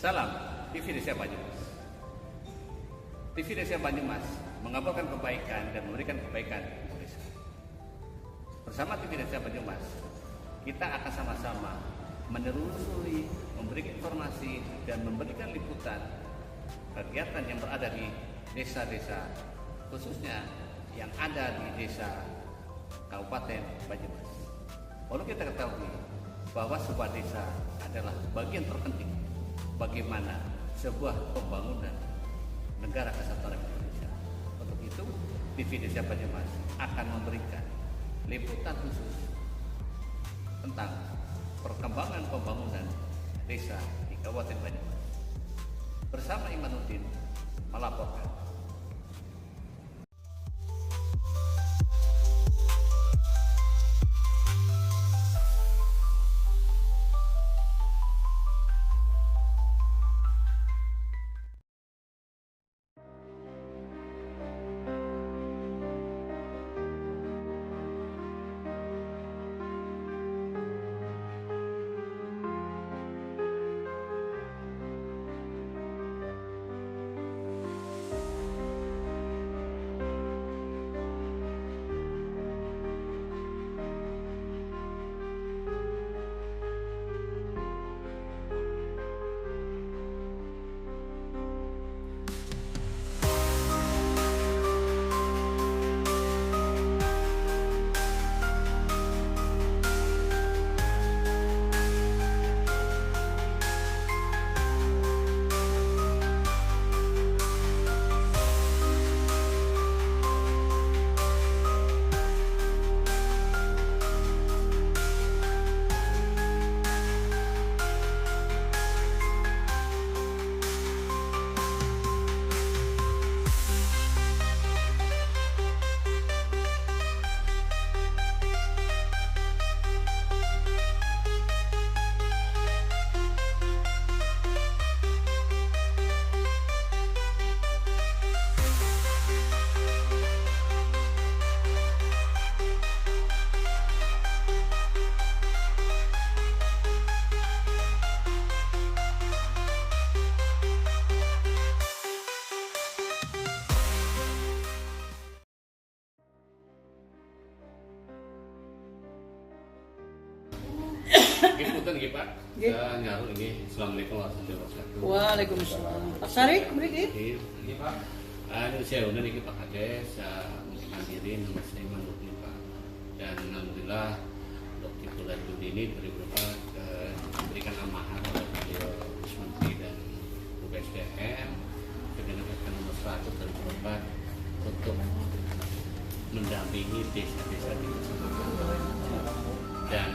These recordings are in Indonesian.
Salam TV Desa Banyumas. TV Desa Banyumas mengabarkan kebaikan dan memberikan kebaikan untuk desa. Bersama TV Desa Banyumas, kita akan sama-sama menelusuri, memberikan informasi dan memberikan liputan kegiatan yang berada di desa-desa, khususnya yang ada di desa Kabupaten Banyumas. Perlu kita ketahui bahwa sebuah desa adalah bagian terpenting bagaimana sebuah pembangunan negara kesatuan Indonesia. Untuk itu, TV Desa Banyumas akan memberikan liputan khusus tentang perkembangan pembangunan desa di Kabupaten Banyumas. Bersama Imanuddin melaporkan. Punten nggih Pak. Saya nyaru ini. Assalamualaikum warahmatullahi wabarakatuh. Waalaikumsalam. Pak Sarik mriki? Nggih Pak. Saya udah niki Pak Kades, hadirin nama saya Imanuddin Pak. Dan alhamdulillah untuk bulan Juni ini 2024 diberikan amanah oleh beliau Menteri dan BPSDM dengan Permen nomor 100 2024 untuk mendampingi desa-desa di dan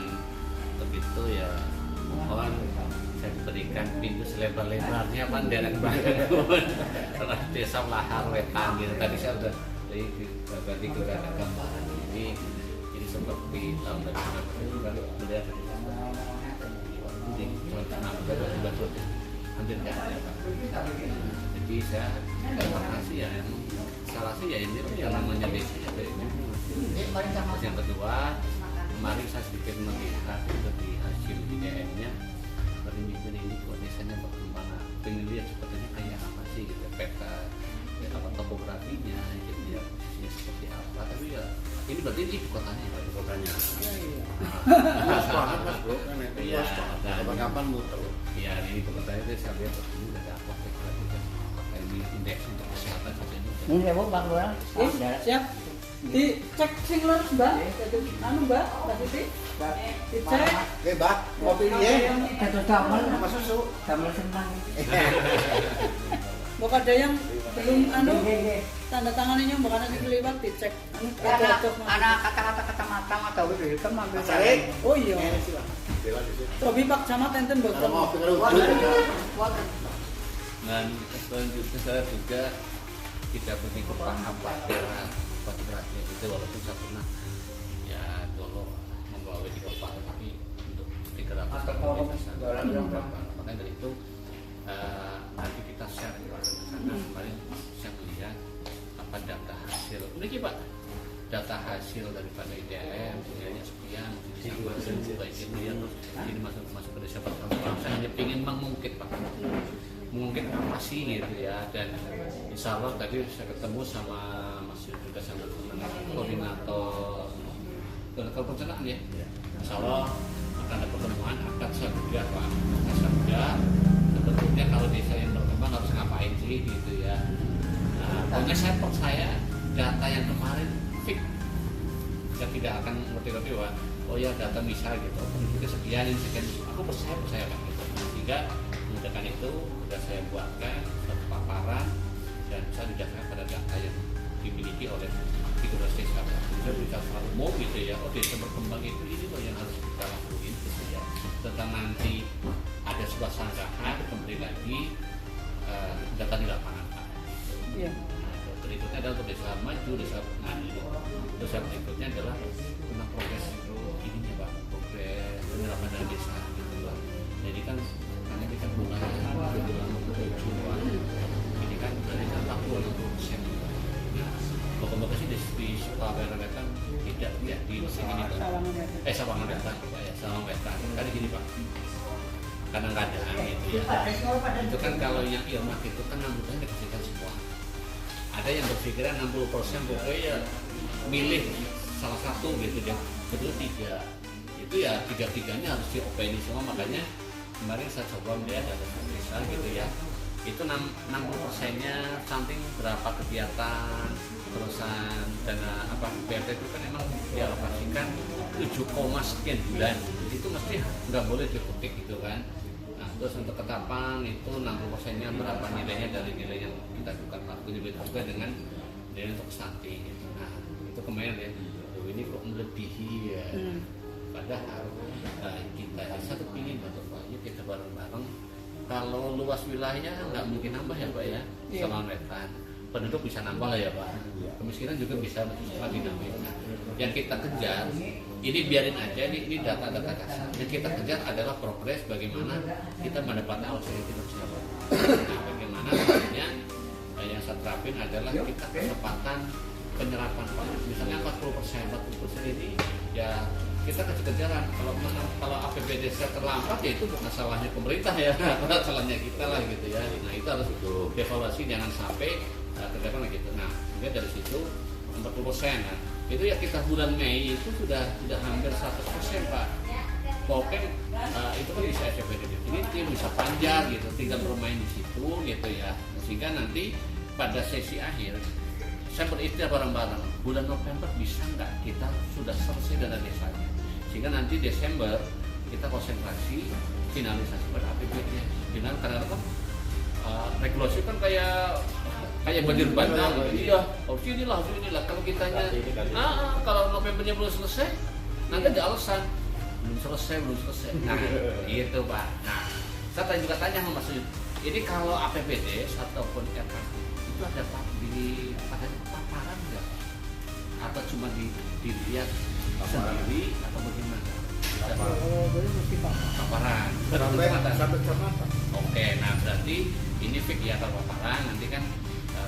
begitu ya, mohon saya diberikan pintu selebar-lebarnya Pak derek banget setelah desa Lahar Wetan gitu. Tadi saya sudah berbagi ke gambaran ini, jadi seperti tahun 2020 kan melihat di tanah betul hampir nggak ada Pak. Jadi saya terima kasih ya, salah sih ya ini yang namanya desa ya. Terus yang kedua, kemarin saya sedikit melihat itu di hasil IDM-nya, mimpi ini kok desanya berkembang. Pengen lihat sepertinya kayak apa sih gitu, peta ya, apa topografinya, gitu ya, posisinya seperti apa. Tapi ya ini berarti ibu kotanya, Pak, ibu kotanya. Luas banget Mas Bro, kan itu luas banget. Kapan-kapan muter. Ya ini ibu kotanya itu saya lihat ini ada apa topografinya, pakai ini indeks untuk kesehatan saja. Ini ya Bu, Bang Lurah. Siap. Dicek sing lurus Mbak. Anu Mbak, Mbak Siti. Dicek. Oke Mbak, kopi ya. Satu damel Sama susu. damel senang. Mbok ada yang belum anu tanda tangannya mbok ana sing kelewat dicek. Anu ana kata-kata kacamata mata wis kan ambil Sarik. saya. Oh iya. Tobi Pak Camat enten boten. Dan selanjutnya saya juga tidak begitu paham fotografi itu, walaupun saya pernah ya dulu membawa di kepala, tapi untuk 300 makanya dari itu nanti kita share di sana. Kemarin saya melihat apa data hasil ini Pak, data hasil daripada IDM nilainya sekian, baik itu ya, ini masuk ke desa perkembangan. Saya hanya ingin mengungkit Pak, koordinasi gitu ya, dan insya Allah tadi saya ketemu sama Mas Yud juga sama koordinator perencanaan ya. Insya Allah akan ada pertemuan akad sabda Pak. Akad sabda sebetulnya kalau desa yang berkembang harus ngapain sih gitu ya. Nah, pokoknya saya percaya data yang kemarin fix. Saya tidak akan ngerti-ngerti wah, oh ya data misal gitu, itu sekian ini sekian. Aku percaya kan gitu. Sehingga menggunakan itu sudah saya buatkan satu paparan dan saya didasarkan pada data yang dimiliki oleh 13 desa. Kita bisa selalu umum gitu ya. Oh desa berkembang itu ini loh yang harus kita lakuin gitu ya. Tentang nanti ada sebuah sangkaan kembali lagi data di lapangan Pak. Iya. Berikutnya adalah untuk desa maju, desa desa berikutnya adalah tentang progres itu ininya Pak, progres penyerapan dana desa gitu Pak. Jadi kan karena kita mulai bulan Juli ini kan dari 40%. Nah, pokoknya sih di Surabaya kan tidak ya di musim ini Pak. Sawangan Wetan Pak ya, Sawangan Wetan. Kali gini Pak. Kadang-kadang gitu ya. Itu kan kalau yang ilmak itu kan 60% dikasihkan semua. Ada yang berpikiran 60% pokoknya ya milih salah satu gitu ya, betul tiga itu ya tiga-tiganya harus diopeni semua. Makanya kemarin saya coba melihat ada desa gitu ya, itu 60%-nya samping berapa kegiatan terusan dana apa BRT itu kan emang dialokasikan 7, sekian bulan, jadi itu mesti nggak boleh dikutik gitu kan. Nah terus untuk ketapang itu 60%-nya berapa nilainya dari nilai yang kita bukan waktu juga dengan nilai untuk stunting gitu. Nah itu kemarin ya, ini kok melebihi ya. Padahal kita satu pingin untuk banyak kita bareng-bareng. Kalau luas wilayah nggak mungkin nambah ya Pak ya, sama Wetan. Penduduk bisa nambah lah ya Pak. Kemiskinan juga bisa lagi nambah. Nah, yang kita kejar ini biarin aja, ini data-data kasar. Yang kita kejar adalah progres bagaimana kita mendapatkan auxiliary tersebut. Nah, bagaimana caranya yang saya terapin adalah kita kecepatan penyerapan Pak. Misalnya 40% ini ya kita kejar-kejaran. Kalau APBD saya terlambat ya itu bukan salahnya pemerintah ya, salahnya kita lah gitu ya. Nah itu harus dievaluasi, jangan sampai terjadi gitu. Nah kemudian dari situ 40%. Nah, itu ya kita bulan Mei itu sudah hampir 100% Pak. Pokoknya itu kan bisa APBD. Ini tim bisa panjang gitu, tinggal bermain di situ gitu ya. Sehingga nanti pada sesi akhir saya berikhtiar bareng-bareng, bulan November bisa nggak kita sudah selesai dana desanya, sehingga nanti Desember kita konsentrasi finalisasi pada APBD. Dengan karena kan regulasi kan kayak banjir bandang gitu. Iya, harus inilah. Kalau kitanya, kalau Novembernya belum selesai, nanti ada alasan belum selesai. Nah, gitu Pak. Nah, saya juga tanya sama Mas Yud, ini kalau APBD ataupun RKP itu ada di paparan nggak? Atau cuma dilihat sendiri atau bagaimana? Boleh mesti Paparan. Sampai kecamatan. Oke, nah berarti ini fix ya kalau paparan. Nanti kan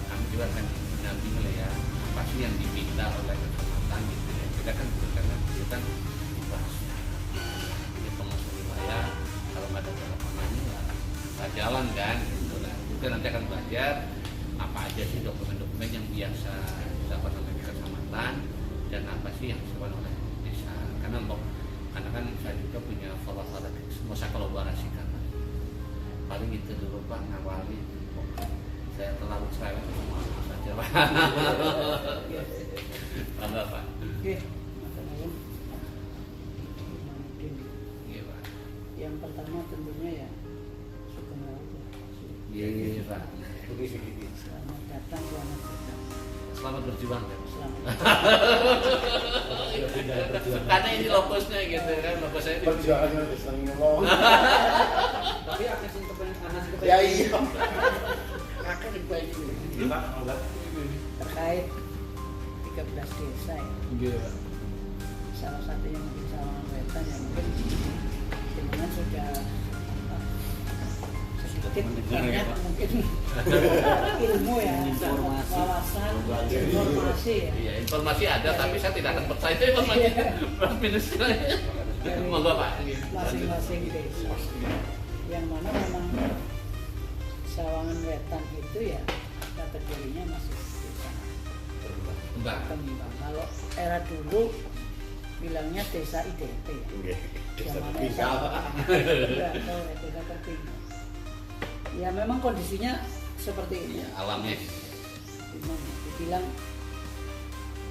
kami juga akan mendampingi lah ya, apa sih yang diminta oleh kecamatan gitu ya. Kita kan karena kita kan dibahas di pengusaha wilayah, kalau nggak ada lapangannya ya nggak jalan kan. Gitu. Nah, kita nanti akan belajar apa aja sih dokumen-dokumen yang biasa dilakukan oleh kecamatan dan apa sih yang dilakukan oleh desa. Karena kan saya juga punya follower mau saya kolaborasikan. Paling itu dulu Pak, ngawali. Saya terlalu cerewet semua saja Pak. Bangga Pak. Oke. Iya Pak. Yang pertama tentunya ya Sugeng Raharja. Iya Pak. Selamat datang, selamat datang. Selamat berjuang ya. Selamat. Karena ini logosnya gitu kan, logos saya Perjuangannya udah sering ngomong. Tapi akan kepengen Ya iya. akan dibuat terkait 13 desa ya. Iya. Salah satunya mungkin Sawangan Wetan yang mungkin dengan sudah sedikit banyak mungkin ilmu ya, wawasan, informasi ya. Iya, informasi ada, tapi saya tidak akan percaya itu informasi minusnya. Monggo Pak. Masing-masing desa yang mana memang Sawangan Wetan itu ya kategorinya masih desa Mbak. berkembang. Kalau era dulu bilangnya desa IDP ya. Desa Zamannya tertinggal. Enggak, desa tertinggal. Ya memang kondisinya seperti ini. Iya, alamnya. Memang dibilang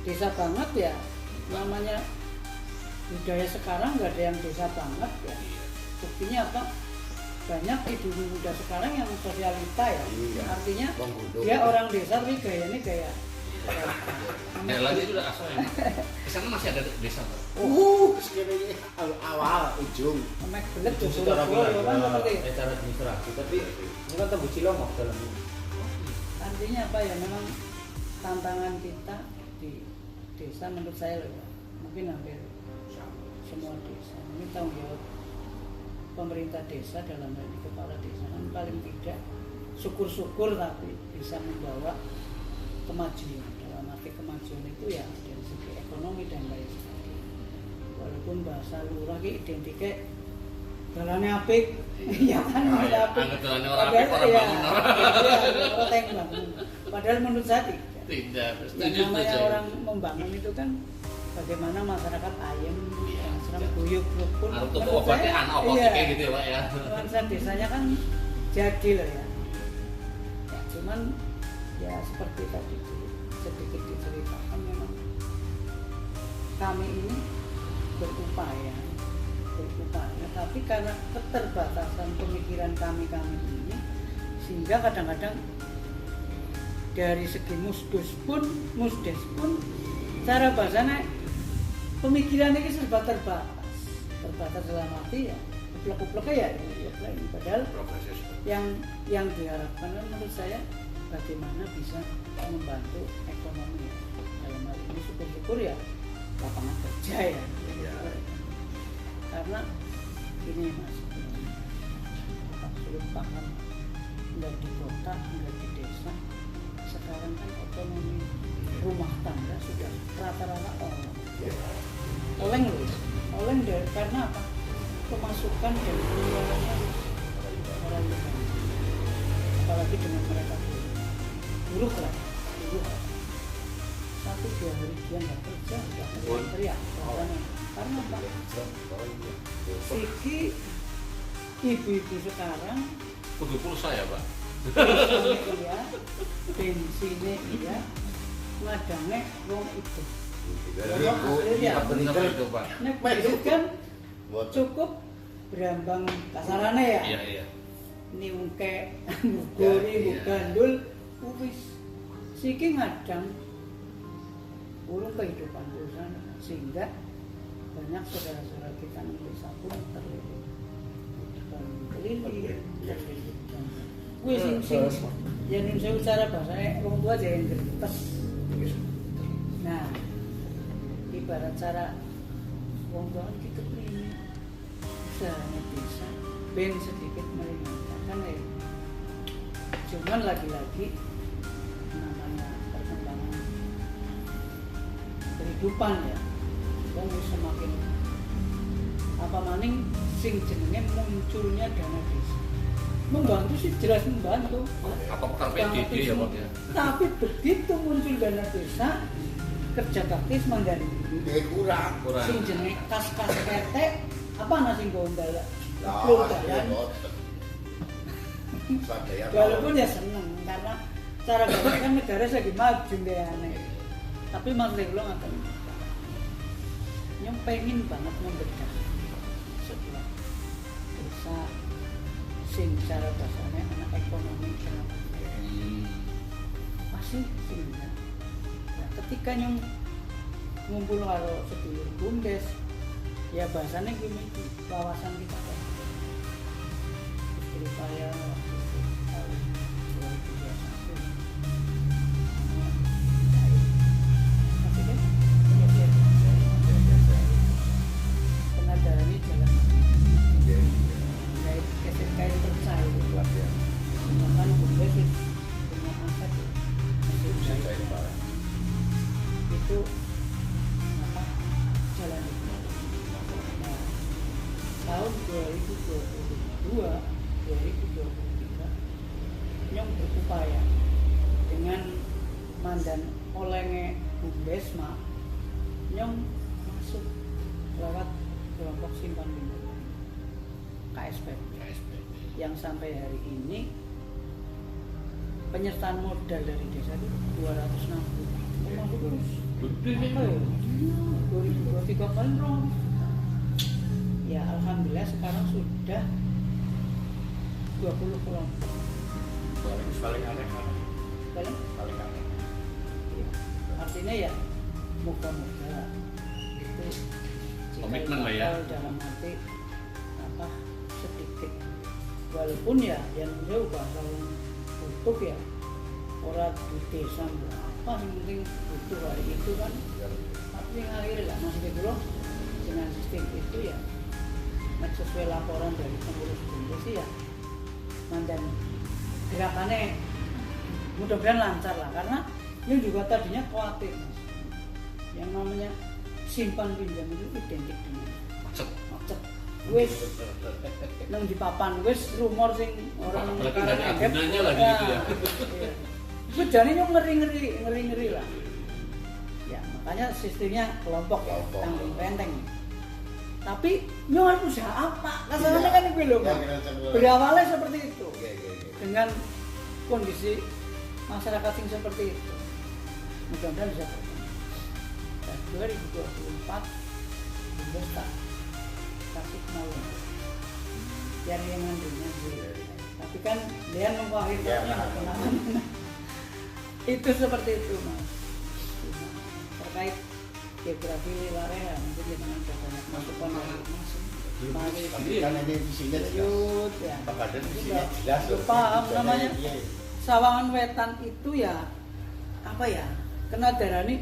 desa banget ya, namanya budaya sekarang nggak ada yang desa banget ya. Buktinya apa? Banyak ibu muda sekarang yang sosialita ya. Iya. Artinya Wong Gunung. dia orang desa tapi gayanya gaya. Ya lagi itu udah asal ya. Di sana masih ada desa, Pak. Sekiranya awal ujung. Mek belet tuh Secara Solo kan seperti itu. secara administrasi, tapi ini kan Tembu Cilongok dalam Artinya apa ya, memang tantangan kita di desa menurut saya loh ya, mungkin hampir semua desa ini tanggung jawab pemerintah desa dalam hal ini kepala desa kan paling tidak syukur-syukur tapi bisa membawa kemajuan. Dalam arti kemajuan itu ya dari segi ekonomi dan lain sebagainya. Walaupun bahasa lurah ki identike jalannya apik, ya kan ada apik. Anggatannya orang apik, orang bangun orang. Orang yang bangun. Padahal menurut saya tidak. Tidak, Yang setuju, namanya setuju. orang membangun itu kan bagaimana masyarakat ayem, Iya, serem iya. guyub rukun. Harus tuh Menurut obatnya saya, anak obat iya, kayak gitu ya, Pak ya. nuansa desanya kan jadi loh ya. Ya cuman ya seperti tadi sedikit diceritakan memang kami ini berupaya, tapi karena keterbatasan pemikiran kami ini sehingga kadang-kadang dari segi musdes pun cara bahasanya pemikiran ini serba terbatas dalam arti ya kuplek-kupleknya ya padahal Progresif. yang diharapkan menurut saya bagaimana bisa membantu ekonomi dalam hal ini syukur-syukur ya lapangan kerja ya. Iya. Karena ini mas Pak sulit paham nggak di kota nggak di desa sekarang kan ekonomi rumah tangga sudah rata-rata oleng dari karena apa pemasukan dan pengeluarannya orang luar apalagi dengan mereka buruh lah 1-2 hari dia nggak kerja udah teriak karena apa siki ibu-ibu sekarang Kudu pulsa ya, Pak. iya bensinnya iya ngadangnya wong itu Iya, Bener bener. itu, Pak. nek bensin kan cukup berambang kasarannya ya Iya, iya. niungke bugori Iya. bugandul wis siki ngadang urung kehidupan urusan sehingga banyak saudara-saudara kita di desa pun terlilit wis sing ya ning saya cara bahasanya wong tua aja yang gertes. Nah ibarat cara wong tua kita ini usahanya bisa ben sedikit meringankan kan ya cuman lagi-lagi namanya perkembangan kehidupan ya wong semakin apa maning sing jenenge munculnya dana desa membantu sih jelas membantu Apa perkara PDD ya, Pak ya? tapi begitu muncul dana desa kerja bakti manggan Dia kurang. sing jenenge kas-kas RT apa nasi gondal Lah, Goldalan. Sadaya. Walaupun ya seneng karena cara berpikir kan negara lagi maju deh aneh. Tapi maksudnya lo akan yang pengen banget membedah sebuah desa sing cara bahasanya anak ekonomi kenapa masih sehingga nah, ketika nyong ngumpul karo sedulur bumdes ya bahasanya gini wawasan kita kan berupaya waktu itu tahun 2021 tapi kan pengadaan ini jalan kayak percaya bahkan bumdes punya aset itu apa jalan itu nah, tahun 2022 2023 supaya dengan mandan olehnya Bundesma nyong masuk lewat kelompok simpan pinjam KSP yang sampai hari ini penyertaan modal dari desa itu 260. Masuk terus. Apa ya? 2023 kali dong. Ya alhamdulillah sekarang sudah 20 kelompok. Paling aneh kan? Paling aneh. Ya. Artinya ya moga-moga itu jika Komitmen lah ya. dalam arti apa sedikit walaupun ya yang jauh bakal butuh ya orang di desa apa yang penting butuh hari itu kan tapi yang akhirnya lah maksudnya dulu dengan sistem itu ya sesuai laporan dari pengurus desa sih ya mandan gerakannya mudah-mudahan lancar lah karena ini juga tadinya khawatir Mas. Yang namanya simpan pinjam itu identik dengan macet wis nang di papan wis rumor sing orang apalagi nggak ada agunannya lagi gitu ya. Itu jane nyong ngeri lah. Ya, makanya sistemnya kelompok ya, tanggung renteng. Tapi nyong harus usaha apa? Kasarnya kan itu loh, Pak. Berawalnya seperti itu. Dengan kondisi masyarakat yang seperti itu. Mudah-mudahan bisa berjalan. Dan 2024 Bunda tak kasih mau biar yang ngandunya tapi kan dia memperhitungnya kemana-mana itu seperti itu Mas. Terkait geografi wilayah mungkin dengan banyak masukan dari Mas. Kan ini di sini Lanjut ya. Pakadan di sini jelas. Paham namanya. Sawangan Wetan itu ya apa ya? Kena darani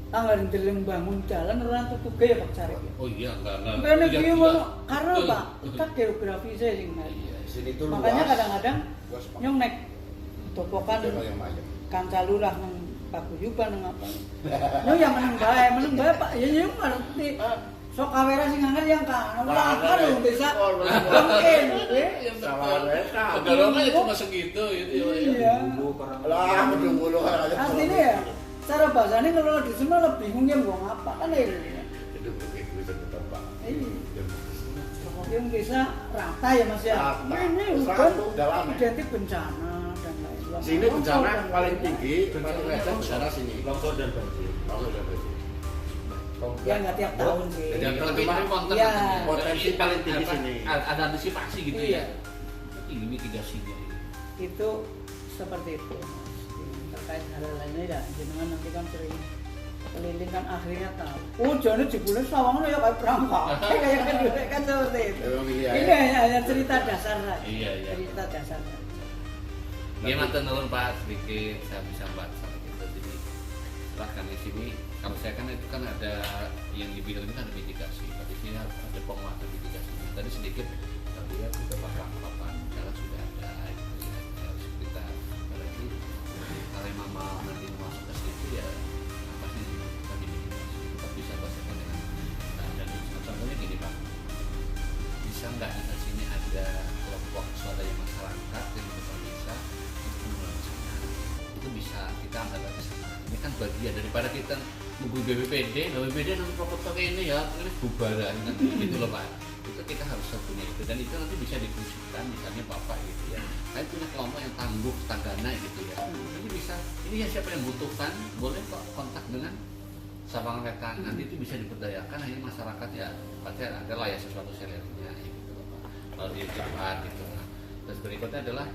tanggal ndeleng bangun jalan orang tutup ya Pak Cari. Oh iya, enggak. Karena Iya, dia juga. karena Pak, kita geografi saya sing Sini tuh makanya luas. kadang-kadang Luas, Pak. nyong nek topokan Ada yang banyak. kanca lurah nang paguyuban nang apa. Nyong yang meneng bae Pak. Ya nyong ngerti. Sok kawera sing angel yang kan. Ora lho desa. Mungkin Sawangan Wetan. Pegalongan cuma segitu itu ya. Iya. Lah, gedung bulu kan ada. Artinya ya cara bahasanya kalau di sana lo bingung ya mau apa kan ya. Gedung itu tetap Pak. Yang desa rata ya Mas ya. Rata. Ini Rata, hukum dalam ya. identik bencana dan lain-lain. Sini bencana yang paling tinggi, paling lebar bencana sini. Longsor dan banjir. Langsung dari sini. Ya nggak tiap tahun sih. Dan lebih konten Iya. Potensi paling tinggi sini. Ada antisipasi gitu Iya. ya. Ini mitigasinya. Itu seperti itu Mas. Terkait hal lainnya ya jenengan nanti kan sering keliling kan akhirnya tahu. Oh jane jebule sawangan ya kayak perangkap. Kayak kan seperti itu. Ini hanya cerita dasar saja. Iya. Cerita dasar saja. Gimana nurun Pak sedikit saya bisa baca gitu. Jadi silahkan di sini. Kalau saya kan itu kan ada yang dibilang ini kan ada mitigasi. Tapi sini ada penguatan mitigasi. Tadi sedikit kita lihat juga papan cara sudah ada. Gitu ya. Harus kita apalagi kalau mama nanti masuk ke situ ya apa sih kita dimitigasi. Kita bisa bacakan dengan dan contohnya gini Pak. Bisa nggak di sini ada kelompok swadaya masyarakat yang bisa untuk mengulangi itu bisa kita angkat ke sana. Ini kan bagian daripada kita nunggu BPPD nanti proposal ini ya ini bubaran nanti gitu loh Pak. Itu kita harus punya itu dan itu nanti bisa difungsikan misalnya Bapak gitu ya. Saya punya kelompok yang tangguh tanggana gitu ya. Ini bisa ini ya siapa yang butuhkan boleh kok kontak dengan Sawangan Wetan nanti itu bisa diberdayakan akhirnya masyarakat ya pasti ada lah ya sesuatu selerinya gitu loh Pak. Kalau di depan gitu. Nah, terus berikutnya adalah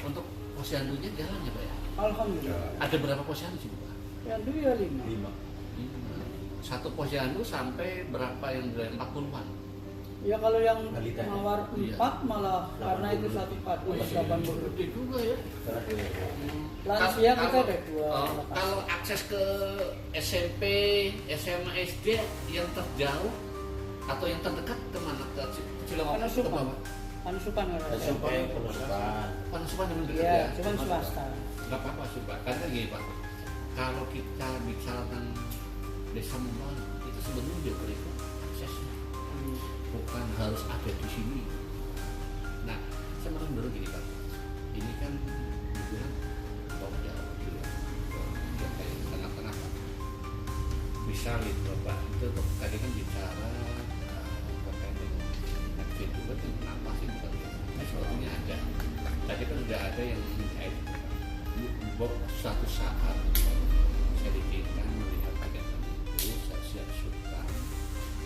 untuk posyandunya jalan ya Pak ya. Alhamdulillah. Ada berapa posyandu sih Pak? Yang dulu ya 5. Satu posyandu sampai berapa yang dari 40-an? Ya kalau yang Balita. mawar 4 malah karena itu satu paket 80. Gede juga ya. Lansia kita ada 2. Kalau akses ke SMP, SMA, SD yang terjauh atau yang terdekat kemana? Ke Cilengok? Panusupan. Panusupan nggak ada. Panusupan yang dekat Iya, ya. cuman swasta. Nggak apa-apa sih Pak. Karena gini Pak, kalau kita bicara tentang desa membangun itu sebenarnya dia berikan aksesnya. Bukan harus ada di sini. Nah, saya mau dulu gini Pak. Ini kan dibilang misal itu Pak, itu tadi kan bicara terkait dengan Netflix juga kenapa sih bukan gitu? Sebetulnya ada. Tadi kan sudah ada yang suatu saat saya diizinkan melihat kegiatan itu, saya siap suka.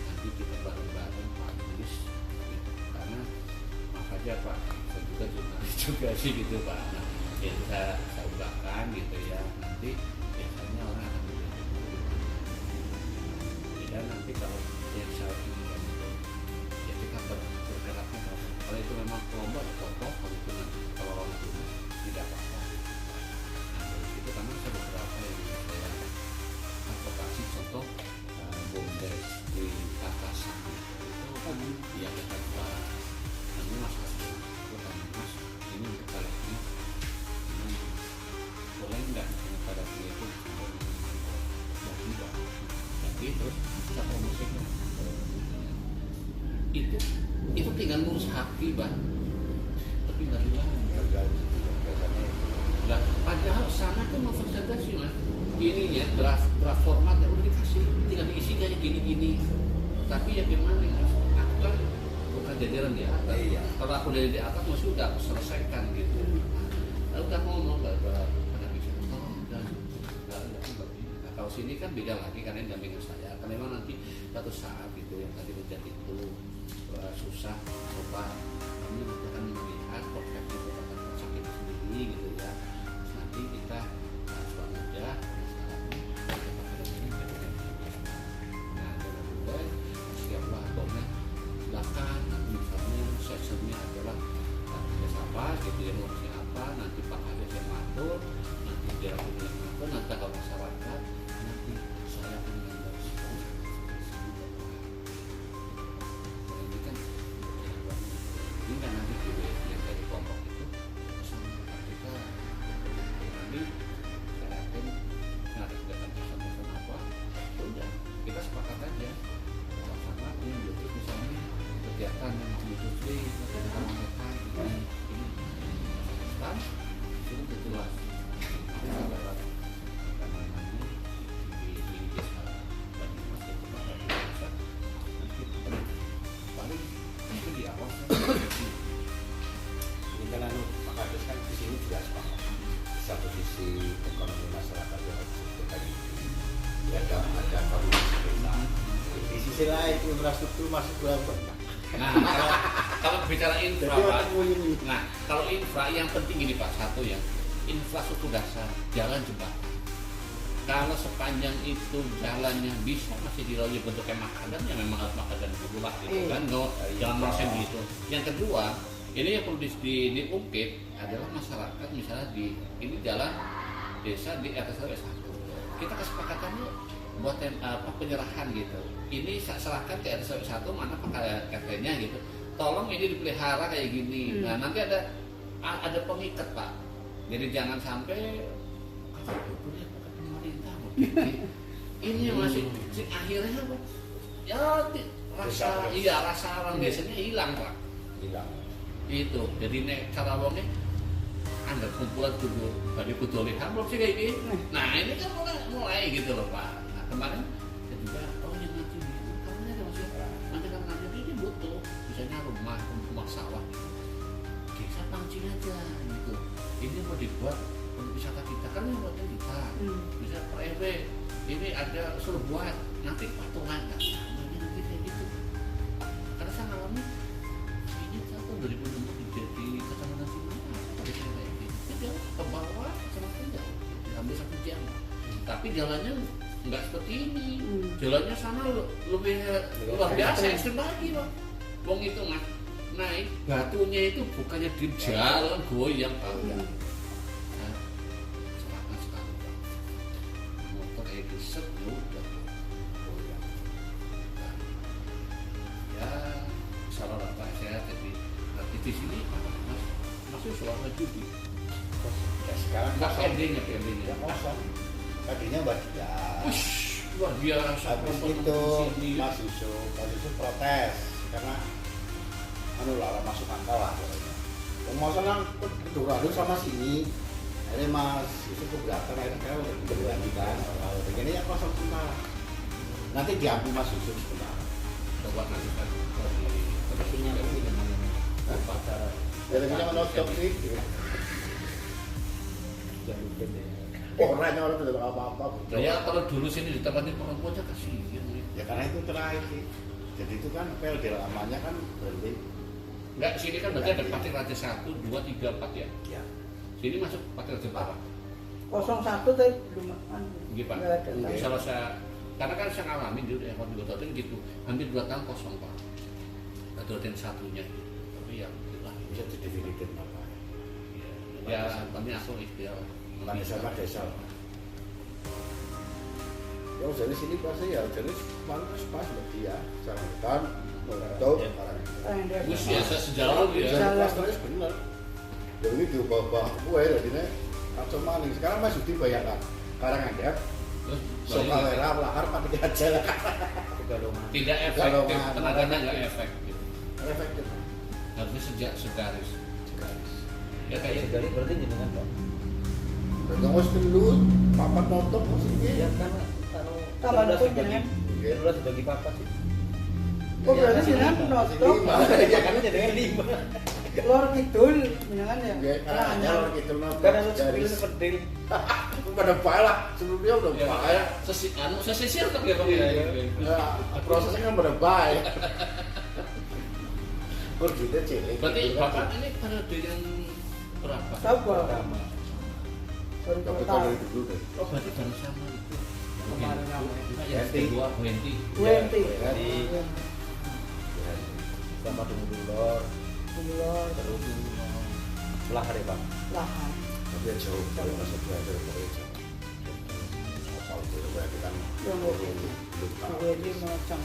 Nanti kita bareng-bareng Pak tulis gitu. Karena maaf aja Pak, saya juga jurnalis juga sih gitu Pak. Nah, ya saya ubahkan gitu ya. Nanti biasanya orang akan melihat itu. Dan nanti kalau yang saya inginkan itu, ya kita bergeraknya kalau itu memang kelompok atau tokoh, kalau itu nanti kalau orang itu tidak apa-apa. Nah dari situ karena saya beberapa yang saya advokasi contoh BUMDes di Atasan itu kan ya kita buat ini masalah itu kan mas ini untuk kalian ini boleh nggak pada dia itu jadi terus bisa promosikan itu tinggal ngurus haki Bang, tapi nggak hilang. Nah, padahal sana kan mau presentasi Mas, ininya draft format udah dikasih, tinggal diisi kayak gini-gini. Tapi ya gimana Mas? Aku kan bukan jajaran di atas. Iya. Kalau aku dari di atas masih udah aku selesaikan gitu. Lalu udah ngomong nggak pada bisa kalau sini kan beda lagi karena dampingan saya. Karena memang nanti suatu saat itu yang tadi menjadi itu susah coba kami akan melihat perfect itu akan sakit sendiri gitu ya. Terus nanti kita sudah mudah nah mudah siaplah pokoknya silakan nanti misalnya sessionnya adalah siapa gitu ya ngurusnya apa nanti Pak Kades yang ngatur nanti dia punya ngatur nanti kalau masyarakat nanti saya punya ini kan nanti yang dari kelompok itu sama kita nanti saya yakin ada kegiatan bersama apa udah kita sepakat aja sama ini misalnya kegiatan yang industri kegiatan mereka ini kan itu jelas paling itu di awal satu sisi ekonomi masyarakat yang harus kita ya ada koordinasi kita. Di sisi lain infrastruktur masih kurang banyak. Nah, kalau bicara infra, Pak, nah kalau infra yang penting ini Pak, satu ya infrastruktur dasar, jalan jembatan. Kalau sepanjang itu jalannya bisa masih dilalui bentuknya makadam, ya memang harus makadam dulu lah gitu kan, jangan merasa gitu. Yang kedua, ini yang perlu diungkit adalah masyarakat misalnya di ini jalan desa di RT 1 kita kesepakatannya buat penyerahan gitu. Ini serahkan ke RT 1 mana pakai RT-nya gitu. Tolong ini dipelihara kayak gini. Nah nanti ada pengikat Pak. Jadi jangan sampai pemerintah ini masih akhirnya apa? Ya rasa orang desanya hilang Pak. Hilang. Itu jadi nek cara wongnya anda kumpulan kudu lihat belum sih kayak gini. Nah ini kan mulai gitu loh Pak. Nah kemarin saya juga yang nanti karena ada maksudnya nanti karena ini butuh misalnya rumah sawah desa pancing aja gitu. Ini mau dibuat untuk wisata kita kan yang buatnya kita bisa per RW ini ada suruh buat nanti patungan kan nanti kayak gitu karena saya ngalami ini tahun 2006 jadi kecamatan Cimahi kayak gitu dia ke bawah kecamatan jauh hampir 1 jam tapi jalannya nggak seperti ini jalannya sana lebih luar biasa ekstrim lagi Bang wong itu naik batunya itu bukannya di jalan goyang Pak set lu udah ya salah Pak saya jadi di sini masih suara judi Ya sekarang nggak kosong. pendingnya Ya kosong. Tadinya bagian. luar biasa Habis itu Mas Yusuf protes karena lah masuk akal lah pokoknya. Mau senang kedua sama sini. Akhirnya Mas Yusuf keberatan akhirnya udah digantikan. Begini ya kosong sementara. Nanti diambil Mas Yusuf sebentar. Coba nanti kan di Sepertinya ini dengan pacar Jadi kita menutup sih. yang mungkin ya. Orangnya orang tidak apa-apa. Nah, ya kalau dulu sini ditempatkan perempuan aja kasihan. Ya karena itu terakhir sih. Jadi itu kan PLD lamanya kan berhenti. Enggak, sini kan berarti ada Pati Raja 1, 2, 3, 4 ya. Ya. Sini masuk Pati Raja berapa? 01 tapi belum Gitu Pak. nggak ada. Iya. Kalau saya, karena kan saya ngalamin dulu ya kalau di Kota Hotel gitu, hampir 2 tahun kosong Pak. Atau hotel satunya. Tapi ya, itulah. Bisa didividend apa? Ya, tapi aku ikhtiar. Bukan desa Pak desa. Ya dari sini pasti ya jadi pantas pas berarti ya. Sarankan menutup. Wis biasa sejauh ya. Jalan. Pas terus bener. Dan ini diubah-ubah kue jadinya kacau maning. Sekarang Mas Yudi bayangkan. Sekarang ada Terus soal balik. era lahar pada aja lah. Pegalongan. Tidak Kalau efektif, nggak- tenaganya nggak efektif. Efektif. Harusnya sejak segaris. Ya Kayak kayak sekali berarti jenengan Pak. Yang harus dulu papat notok maksudnya. Ya kan kalau Tambah udah itu dibagi, jenengan. udah dibagi papat sih. Oh berarti jenengan notok Ya kan jenengan 5. lor kidul jenengan ya. Ya karena hanya orang gitu notok. Kan harus Dari sepedil. pada baik lah sebelumnya udah ya, baik. sesisir tuh ya Bang ya. Nah, prosesnya kan pada baik. Berjuta cilik. Berarti Bapak ini periode yang berapa? Tahu gua. Pertama. Baru Tapi tahu. kalau itu dulu deh. Oh berarti baru sama itu. Kemarin namanya. Ya, S2, 20. Wenti. Jadi sama dulur Lor terus lahar ya Pak. lahan. Tapi ya jauh kalau masuk belajar dari jauh. Asal itu berarti kan Yang belum tahu. Wenti macam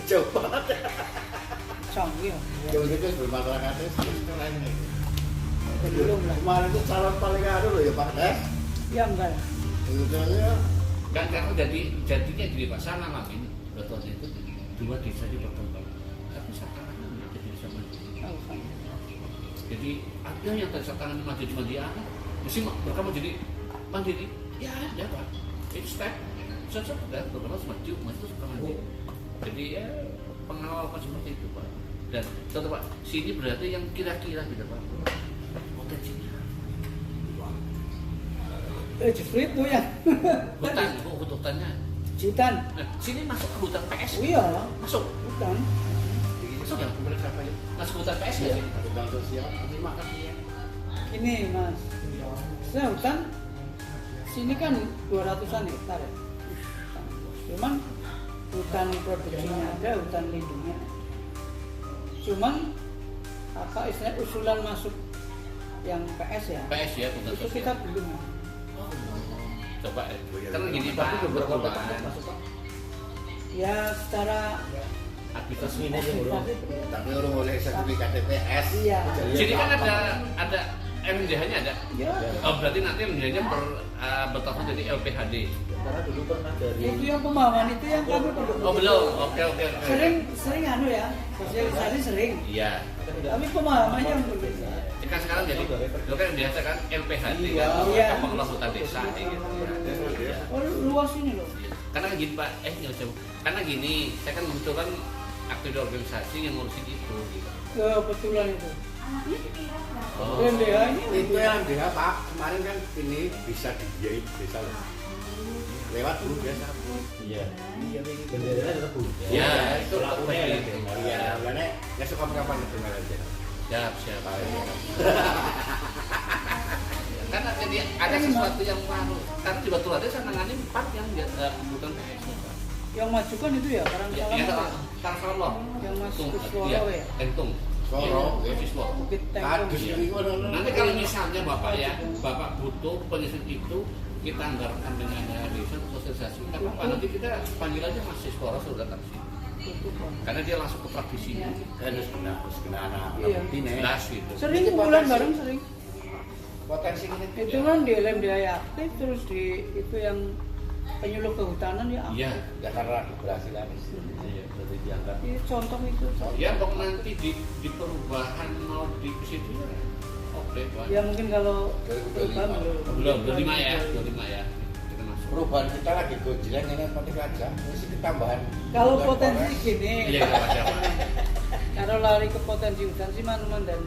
Jauh banget. canggih. Jauh itu sebelum masyarakatnya itu lainnya. Belum lah. Kemarin itu calon paling anu loh ya Pak Des. Ya enggak. Sebetulnya Kan karena jadinya gini Pak, saya ngalamin betul itu 2 desa di berkembang. Tapi sekarang jadi desa maju. Tahu kan. Jadi ada yang tadi sekarang maju cuma dia, mesti mereka mau jadi mandiri. Ya ada Pak. Itu step. Sosok dan beberapa maju suka maju. Jadi ya pengawal seperti itu Pak. Dan contoh Pak, sini berarti yang kira-kira gitu Pak. Potensinya. Justru itu ya. Hutan, hutannya. Hutan. Nah, sini masuk ke hutan PS. Oh iya, Masuk. hutan. Masuk ya? Masuk hutan PS ya? sini? hutan sosial. Terima kasih ya. Ini Mas. Saya hutan sini kan 200-an hektar ya. Cuman hutan produksinya ada, hutan lindungnya. Cuman apa istilahnya usulan masuk yang PS ya. PS ya, hutan Itu sosial. kita belum. Coba karena gini Pak, beberapa perubahan tempat masuk Pak. Ya secara aktivitas Resminya aja belum. Tapi orang boleh sertifikat TPS. Iya. Sini kan ada MDH-nya ada. Ya. Oh, berarti nanti MDH-nya bertahun jadi LPHD. Karena dulu pernah dari Itu yang pemahaman itu yang kami perlu. Oh belum, oke. Sering anu ya, sosialisasi sering. Iya. Tapi pemahamannya yang belum. Kan sekarang jadi, dulu kan biasa kan LPHD Iya. kan, Iya. pengelola hutan desa gitu. Oh luas ini loh. Karena gini Pak, nggak usah. Karena gini, saya kan kebetulan aktif di organisasi yang ngurusin itu. Gitu. Kebetulan itu. Oh. LMDH ini Itu yang dia Pak, kemarin kan ini bisa dibiayai desa loh. Lewat dulu biasa. iya. Benderanya tetap Bu. Ya, itu lakunya itu. Iya, karena ya suka kapan dengar aja. Siap. Karena jadi ada sesuatu yang baru. Karena di Batu Raden saya nangani 4 yang bukan PS. yang majukan itu ya Karang Ya, Salam. Karang Yang Mas Tung, Kusworo iya, ya. Tentung. Soro, Iya, ya. Kusworo. Bukit Kadus Tengkong. ini kok Nanti kalau misalnya Bapak ya, Bapak butuh penyusun itu, kita anggarkan dengan desa sosialisasi. Kan Bapak nanti kita panggil aja Mas Kusworo sudah datang sini. Karena dia langsung ke praktisinya. kan harus kena anak Iya. ini. Jelas gitu. Sering kumpulan bareng sering. Potensi ini. Itu kan di LMDH aktif terus di itu yang penyuluh kehutanan ya aktif. Iya. Ya karena keberhasilan. Iya, berarti diangkat. Ini contoh itu. Ya kok nanti di perubahan mau di situ ya. Oke, Pak. Ya mungkin kalau 2025. perubahan Belum 25 ya, 25 ya. Kita masuk. perubahan kita lagi gojelan ini penting aja. Mesti ketambahan. Kalau bulan potensi Polres. gini, Iya, nggak ada Pak. kalau lari ke potensi hutan sih Manuman dan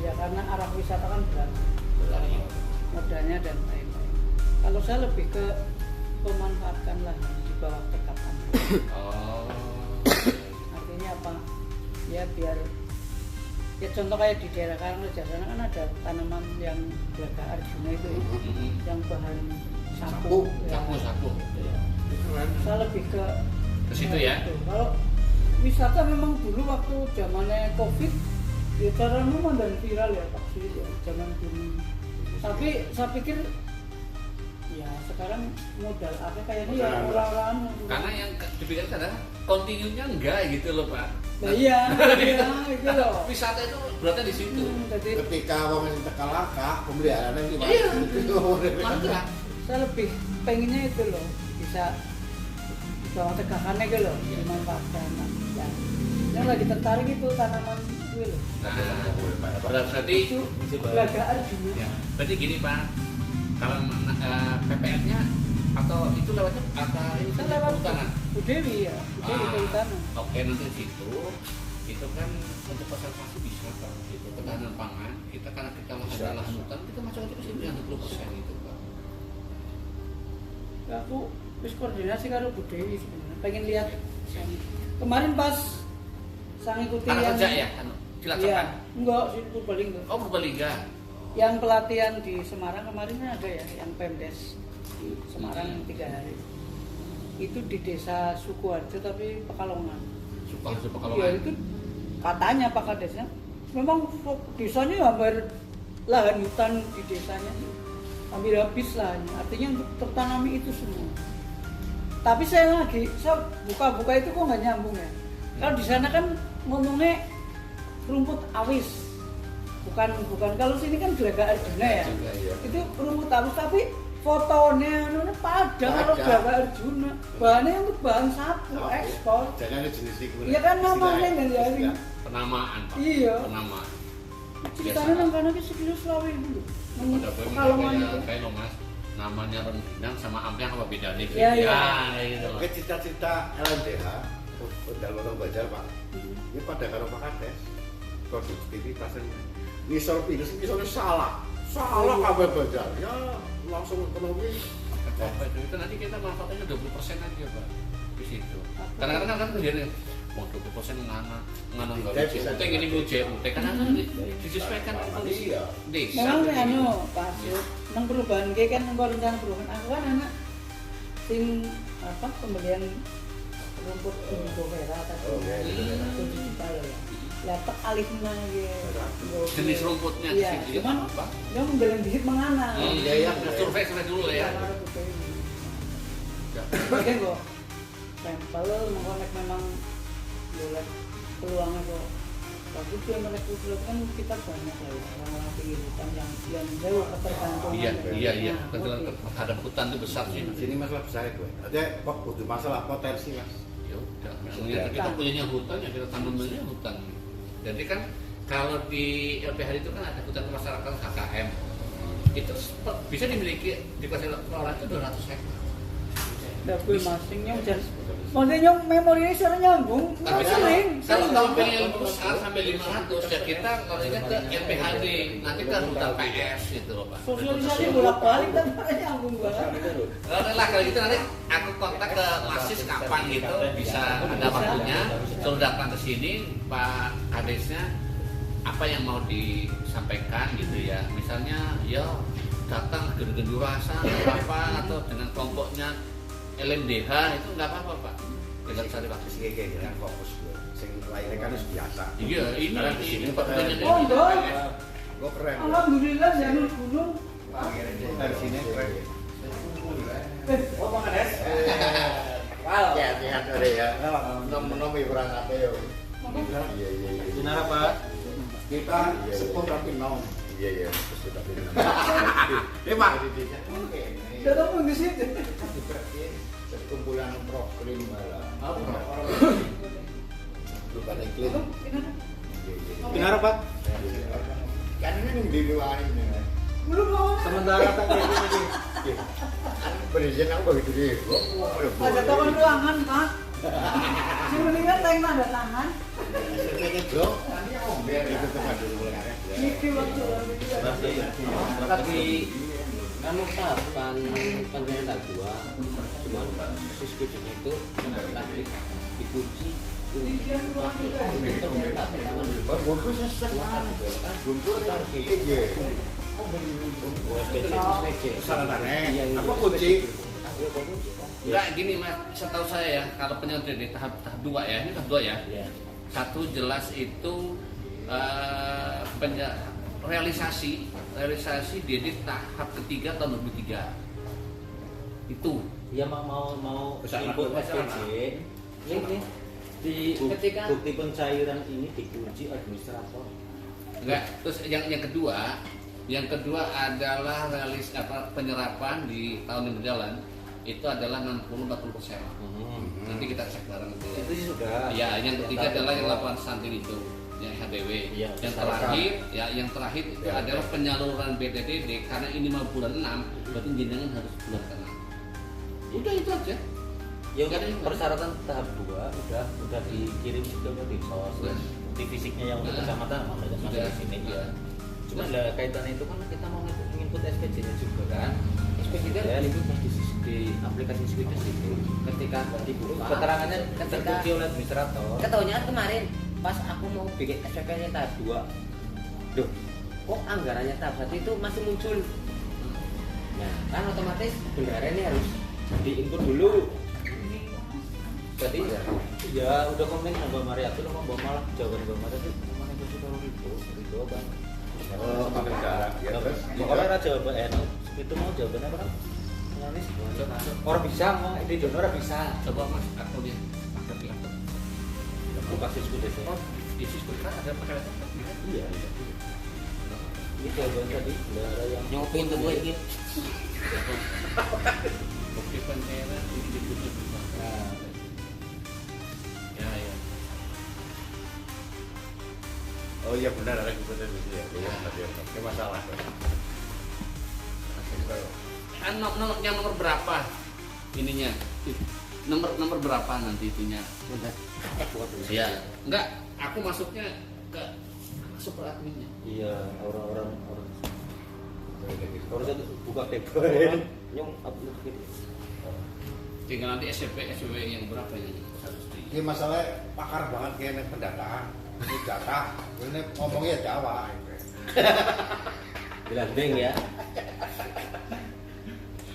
ya karena arah wisata kan berat, modalnya dan lain-lain. Kalau saya lebih ke memanfaatkan lahan di bawah tekapan. Oh. Artinya apa? Ya biar ya contoh kayak di daerah Karangreja sana kan ada tanaman yang Braga Arjuna itu yang bahan sapu. Ya. Sapu. Saya lebih ke situ ya. itu. Kalau wisata memang dulu waktu zamannya Covid ya cara memang dan viral ya pasti ya zaman dulu. Tapi saya pikir ya sekarang modal apa kayaknya ya orang-orang Karena yang dipikirkan adalah kontinunya enggak gitu loh Pak. nah, iya itu loh. Wisata itu berarti di situ. Jadi Ketika wong sing tekan langka, pemeliharaan ini Iya. Mantap. saya lebih pengennya itu loh bisa bawa tegakannya gitu loh dimanfaatkan. Ya. Yang lagi tertarik itu tanaman itu loh. Nah, berarti Itu Braga Arjuna. ya, berarti gini Pak. Kalau PPN-nya atau itu lewatnya apa ini Kita lewat kehutanan? Bu Dewi ya, Bu Dewi Kehutanan. Oke, nanti situ itu kan untuk konservasi bisa Pak. Itu ketahanan pangan kita karena kita lahan hutan kita masuk-masuk ke situ yang 20% itu Pak. Aku wis koordinasi karo Bu Dewi sebenarnya. Pengen lihat kemarin pas sang ikuti Karena yang kerja ya, dilaksanakan. Iya, enggak sih Purbalingga. Oh, Purbalingga. Yang pelatihan di Semarang kemarin kan ada ya, yang Pemdes di Semarang yang 3 hari. Itu di desa Sukoharjo tapi Pekalongan. Sukoharjo Iya Pekalongan. itu katanya Pak Kadesnya memang desanya hampir lahan hutan di desanya hampir habis lahannya. Artinya untuk tertanami itu semua. Tapi saya buka-buka itu kok nggak nyambung ya. Kalau di sana kan ngomongnya rumput awis, bukan kalau sini kan Braga Arjuna ya. Itu rumput awis tapi fotonya pada kalau Braga Arjuna bahannya untuk bahan sapu ekspor. Jangan jenis itu. Iya kan namanya nggak jadi. Penamaan Pak. Iya. Penamaan. Ceritanya nang kana ki sekilo selawe dulu. Nang Ada Pekalongan itu. kayak lo Mas, namanya rengginang sama ampiang apa bedanya? Iya, iya. Gitu loh. Oke, cita-cita LMDH Undang-Undang Bajar Pak. Ini pada karo Pak Kades produktivitasnya misal pinus salah kabeh Bajar ya langsung ekonomi. Itu nanti kita manfaatnya 20% aja Pak di situ. Kadang-kadang kan begini, mau 20% ngana nggak bisa. Kita gini gue JUT karena kan disesuaikan kondisi Iya. desa. Memang anu Pak Yud, nang perubahan ki kan nang rencana perubahan aku kan anak sing apa pembelian rumput Bovera tadi. Oh, iya, iya. Itu digital ya. Lah tak alih lagi. Jenis rumputnya Iya, sih, cuman apa? dia menjalan dikit mengana. Iya, iya. Survei dulu ya. Oke kok. Sampel mengkonek memang boleh peluangnya kok. Tapi yang menek usul kan kita banyak lah ya, orang-orang pinggir hutan yang jauh ketergantungan. Iya. Nah, Kebetulan oke. terhadap hutan itu besar sih. Sini masalah besar gue. Ada kok butuh masalah potensi Mas. Ya udah, maksudnya kita punya hutan ya kita tanam dulu hutan. Jadi kan kalau di LPH itu kan ada hutan kemasyarakatan HKM. Itu bisa dimiliki di orang itu 200 hektar. Dapur masingnya udah maksudnya memorinya sudah nyambung, sering. Kalau tahun pengen besar sampai 500 ya kita kalau ini ke LPHD nanti ke hutan PS gitu loh Pak. Sosialisasi bolak-balik kan nyambung banget. Kalau gitu nanti aku kontak ke Masis kapan gitu bisa ada waktunya. Suruh datang ke sini Pak Kadesnya apa yang mau disampaikan gitu ya. Misalnya ya datang gendu-gendu rasa apa atau dengan kelompoknya LMDH itu nggak apa-apa Pak. Dengan sari waktu. Kayak kan fokus gue. Sing lainnya kan harus biasa. Iya ini Sekarang di sini Pak. Oh, enggak. Gue keren. Alhamdulillah jalur gunung. Dari sini keren. Oh, Pak Kades. Ya, lihat ada ya. Nom-nom kurang apa ya. Iya. Sinar apa? Kita sepuluh tapi nom. Iya. Terus tapi nom. Pak. Datang pun di situ. Sekumpulan proklim malah. Bukan iklim. Sinar apa? Kan ini yang diluarin ya. Sementara tak kayak gini. Pendidikan aku begitu deh. Ada tokoh ruangan, Pak. Si mendingan teng tanda tangan. Iki waktu Tapi kamu kapan penderita gua cuman sistemnya itu tadi dikunci Apa kunci? Enggak gini mas, setahu saya ya kalau penyelesaian di tahap 2 ya, ini tahap 2 ya. Satu jelas itu realisasi didik tahap ketiga tahun 2003 itu Dia mau Besar input anak, besar SPJ. anak. Ini di Ketika- bukti pencairan ini dikunci administrator. enggak. Terus yang kedua adalah penyerapan di tahun yang berjalan itu adalah 60-40%. Nanti kita cek bareng itu ya. Itu sih sudah. Ya, yang ketiga adalah yang laporan stunting itu, yang HDW. Iya, yang terakhir itu adalah penyaluran BDDD karena ini mau bulan 6, berarti jenengan harus bulan ke-6. Udah itu aja. Ya Nggak ada yang persyaratan tahap 2 udah dikirim juga ke Dinsos. Sudah. Di fisiknya yang untuk Nah, kecamatan mana ada sudah. di sini Iya. ya. Cuma ada kaitannya itu kan kita mau input SPJ-nya juga kan. SPJ kan Ya, itu di aplikasi Sweetes itu ketika dibuka keterangannya terkunci oleh administrator. Ketahunya kemarin pas aku mau bikin SPP-nya tahap 2. Duh, kok anggarannya tahap 1 itu masih muncul. Nah, kan otomatis bendara ini harus Di-input dulu. Jadi ya udah komen sama Mbak Maria tuh Mbak malah jawaban Mbak Maria tuh mana itu kalau itu apa? Oh, negara. Ya terus. Pokoknya ada jawaban itu mau jawabannya apa kan? Nangis. Orang bisa mau di donor orang bisa. coba mas aku lihat pakai laptop. Aku kasih Sweetes. Oh, di Cisco kan ada pakai laptop. Iya. Ini jawaban tadi bendara yang nyopin tuh gue ini. Bukti pencairan ini ditutup. nah, Ya. Oh iya benar ada kebetulan itu ya. Iya, ada masalah. Nomor berapa ininya? Nomor berapa nanti itunya? Ya, enggak. Aku masuknya ke super adminnya. iya orang satu buka paper nyong upload gitu. Tinggal nanti SPW yang berapa yang harus di. Ini masalah pakar banget kayaknya pendataan. Ini jatah, ini ngomongnya Jawa. Gelandeng ya.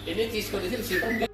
Ini Cisco di sini